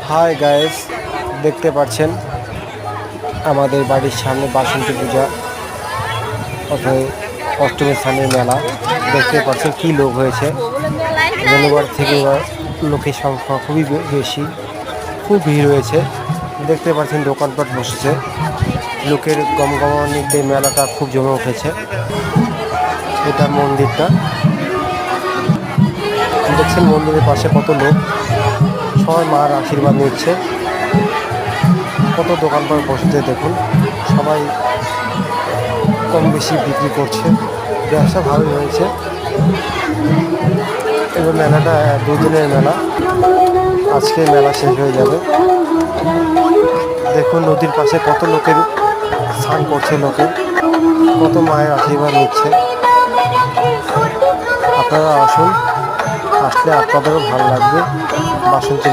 Hi guys, দেখতে পাচ্ছেন আমাদের বাড়ির সামনে বাসন্তী পূজা অথবা অষ্টমী স্থানের মেলা। দেখতে পাচ্ছেন কি লোক হয়েছে। রবিবার থেকে লোকের সংখ্যা খুবই বেশি, খুব ভিড় হয়েছে। দেখতে পাচ্ছেন দোকানপাট বসেছে, লোকের গমগমানিতে মেলাটা খুব জমে উঠেছে। এটা মন্দিরটা দেখছেন, মন্দিরের পাশে কত লোক, সবাই মার আশীর্বাদ নিচ্ছে। কত দোকানপাট বসেছে দেখুন, সবাই কম বেশি বিক্রি করছে, ব্যবসা ভালোই হয়েছে। এবার মেলাটা 2 দিনের মেলা, আজকে মেলা শেষ হয়ে যাবে। দেখুন নদীর পাশে কত লোকের স্নান করছে, লোকে কত মায়ের আশীর্বাদ নিচ্ছে। আপনারা আসুন, আসলে আপনাদেরও ভালো লাগবে বাসন্তী